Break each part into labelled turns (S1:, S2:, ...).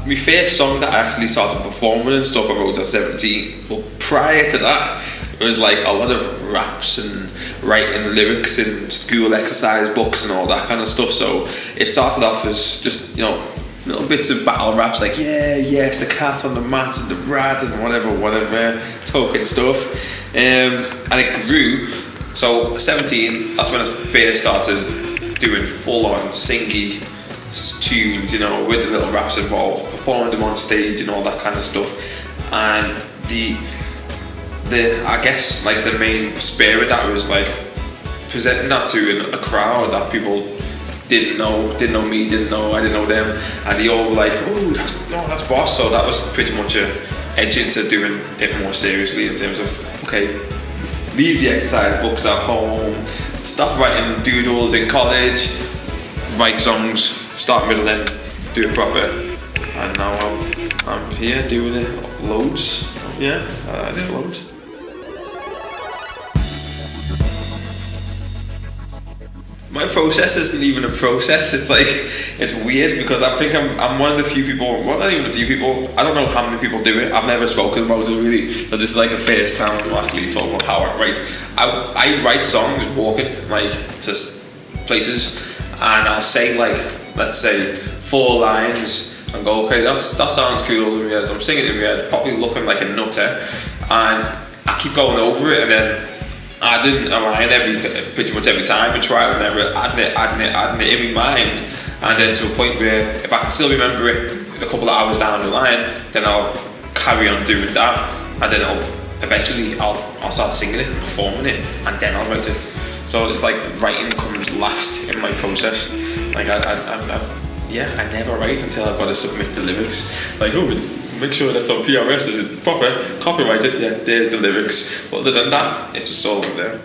S1: my first song that I actually started performing and stuff I wrote at 17. But prior to that, it was like a lot of raps and writing lyrics in school exercise books and all that kind of stuff. So it started off as just, you know, little bits of battle raps like it's the cat on the mat and the rat and whatever talking stuff. And it grew. So 17, that's when I first started doing full on singy tunes, you know, with the little raps involved, performing them on stage and all that kind of stuff. And the I guess like the main spirit that was like presenting that to a crowd that people didn't know me, didn't know I didn't know them, and they all were like, oh, that's boss. So that was pretty much a edge into doing it more seriously in terms of, okay, leave the exercise books at home, stop writing doodles in college, write songs, start, middle, end, do it proper. And now I'm here doing it loads. Yeah, I did it loads. My process isn't even a process. It's like, it's weird because I think I'm one of the few people, well, not even a few people, I don't know how many people do it. I've never spoken about it really, but this is like a first time I'm actually talking about how I write. I write songs walking like to places, and I'll say like, let's say 4 lines and go, okay, that sounds cool in my head. So I'm singing it in my head, probably looking like a nutter, and I keep going over it, and then adding a line pretty much every time, and trial and error, adding it in my mind, and then to a point where if I can still remember it a couple of hours down the line, then I'll carry on doing that, and then I'll start singing it, performing it, and then I'll write it. So it's like writing comes last in my process. Like I never write until I've got to submit the lyrics. Like, oh, make sure that's on PRS, is it proper, copyrighted, yeah, there's the lyrics. But other than that, it's just all over there.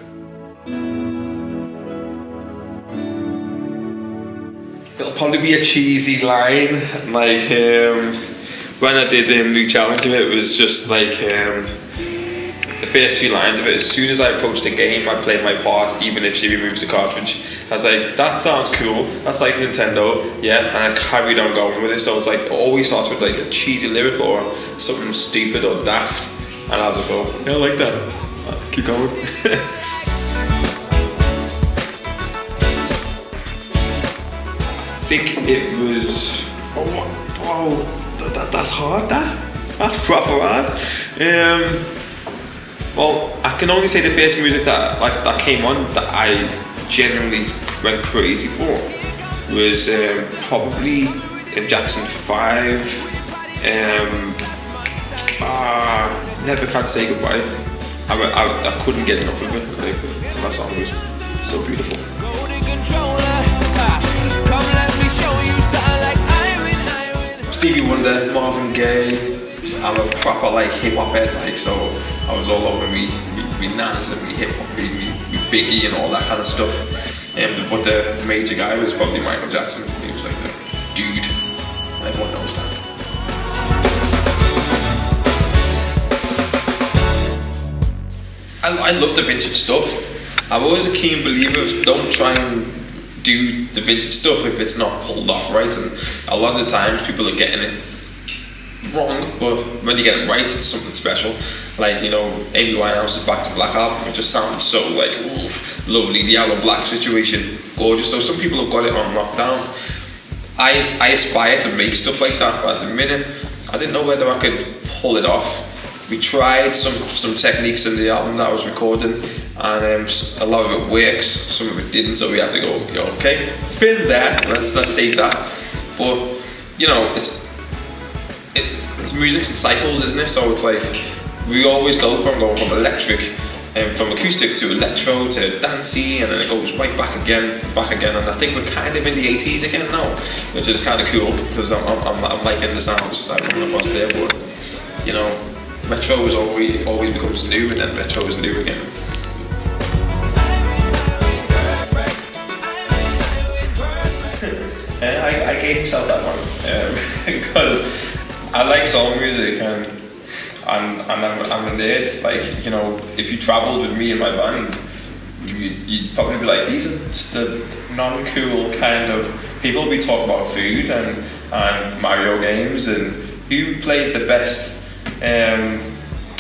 S1: It'll probably be a cheesy line, like when I did the New Challenge of it was just like the first few lines of it, as soon as I approached the game, I played my part, even if she removes the cartridge. I was like, that sounds cool, that's like Nintendo, yeah, and I carried on going with it. So it's like, it always starts with like a cheesy lyric or something stupid or daft, and I'll just go, yeah, I like that, I'll keep going. I think it was, that's hard, that's proper hard. Well, I can only say the first music that came on that I genuinely went crazy for was probably Jackson 5. Never Can Say Goodbye. I couldn't get enough of it. Like, that song was so beautiful. Stevie Wonder, Marvin Gaye. I'm a proper like hip hop head, like, so I was all over me Nas and me hip hop, me Biggie and all that kind of stuff. But the major guy was probably Michael Jackson. He was like the dude. Everyone knows that. I love the vintage stuff. I'm always a keen believer of don't try and do the vintage stuff if it's not pulled off right. And a lot of the times people are getting it wrong, but when you get it right, it's something special. Like, you know, Amy Winehouse's Back to Black album, it just sounds so like, oof, lovely. The Yellow Black situation, gorgeous. So some people have got it on lockdown. I aspire to make stuff like that, but at the minute, I didn't know whether I could pull it off. We tried some techniques in the album that I was recording, and a lot of it works, some of it didn't, so we had to go, okay, been there, let's save that. But, you know, it's music's in cycles, isn't it? So it's like, we always going from electric, and from acoustic to electro to dancey, and then it goes right back again, and I think we're kind of in the 80s again now, which is kind of cool, because I'm liking the sounds that are coming across there. But, you know, retro is always becomes new, and then retro is new again. I gave myself that one because I like soul music, and I'm a nerd. Like, you know, if you travelled with me and my band, you'd probably be like, these are just the non-cool kind of people. We talk about food, and and Mario games, and who played the best, I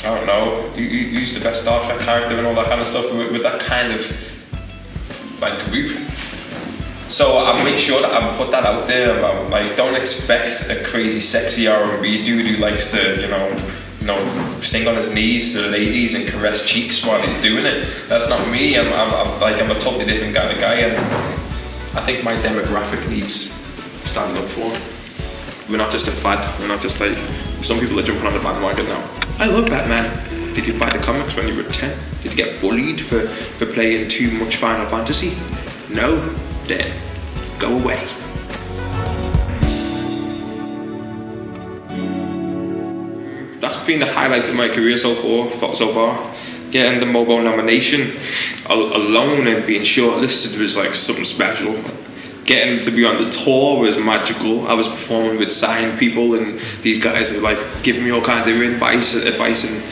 S1: don't know, who's the best Star Trek character and all that kind of stuff with that kind of like group. So I make sure that I put that out there. Like, don't expect a crazy sexy R&B dude who likes to, you know, sing on his knees to the ladies and caress cheeks while he's doing it. That's not me. I'm a totally different kind of guy, and I think my demographic needs standing up for. We're not just a fad. We're not just like some people are jumping on the bandwagon now. I love Batman. Did you buy the comics when you were 10? Did you get bullied for playing too much Final Fantasy? No. Then go away. That's been the highlight of my career so far. Getting the MOBO nomination alone and being shortlisted was like something special. Getting to be on the tour was magical. I was performing with signed people, and these guys are like giving me all kinds of advice and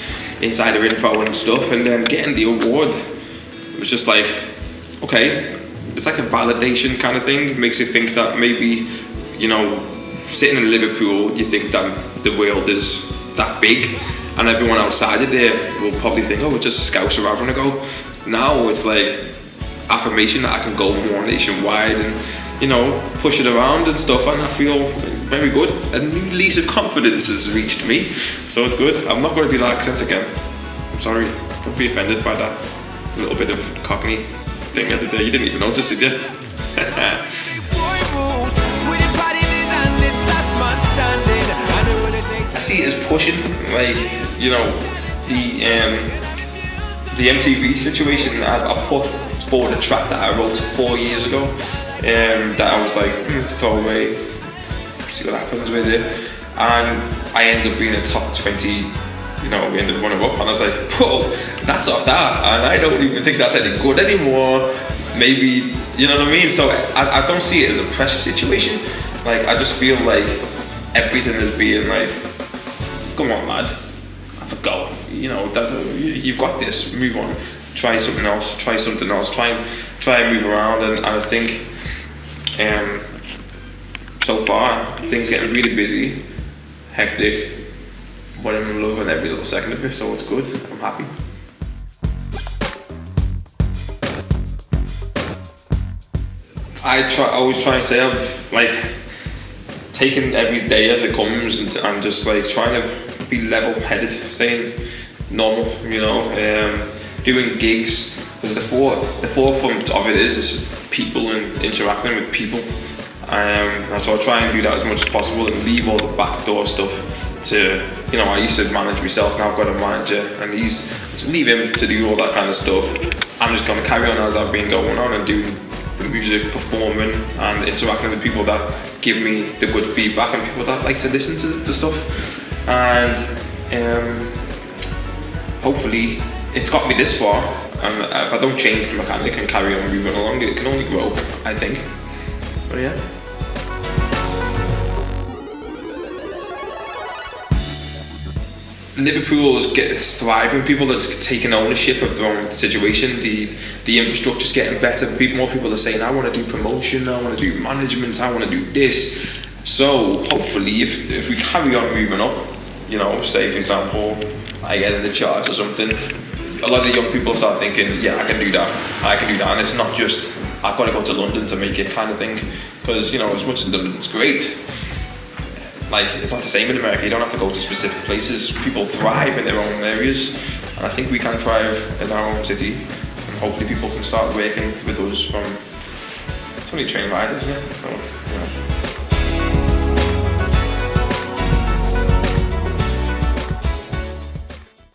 S1: insider info and stuff. And then getting the award was just like, okay. It's like a validation kind of thing. It makes you think that maybe, you know, sitting in Liverpool, you think that the world is that big, and everyone outside of there will probably think, oh, we're just a Scouser having a go. Now it's like affirmation that I can go more nationwide and, you know, push it around and stuff, and I feel very good. A new lease of confidence has reached me, so it's good. I'm not going to do that accent again. I'm sorry, don't be offended by that little bit of Cockney thing the other day. You didn't even notice, did you? I see it as pushing, like, you know, the MTV situation. I put forward a track that I wrote 4 years ago, that I was like, throw away, see what happens with it, and I ended up being a top 20. You know, we ended up running up, and I was like, whoa, that's off that, and I don't even think that's any good anymore. Maybe, you know what I mean? So I don't see it as a pressure situation. Like, I just feel like everything is being like, come on, lad, have a go. You know, you've got this. Move on. Try something else. Try and move around. And I think, so far things getting really busy, hectic. But I'm loving every little second of it, so it's good. I'm happy. I always try and say I'm like taking every day as it comes, and I'm just like trying to be level-headed, staying normal, you know, doing gigs, because the forefront of it is just people and interacting with people. And so I try and do that as much as possible and leave all the backdoor stuff to, you know, I used to manage myself, now I've got a manager, and leave him to do all that kind of stuff. I'm just going to carry on as I've been going on and doing the music, performing and interacting with people that give me the good feedback and people that like to listen to the stuff. And hopefully it's got me this far, and if I don't change the mechanic and carry on moving along, it can only grow, I think. But yeah. Liverpool is thriving. People that's taking ownership of their own situation. The infrastructure's getting better. More people are saying, I want to do promotion, I want to do management, I want to do this. So hopefully, if we carry on moving up, you know, say for example, I get in the charts or something, a lot of young people start thinking, yeah, I can do that, and it's not just I've got to go to London to make it kind of thing, because, you know, as much as London's great, like, it's not the same in America. You don't have to go to specific places. People thrive in their own areas, and I think we can thrive in our own city, and hopefully people can start working with us from, it's only a train ride, isn't it? So, yeah.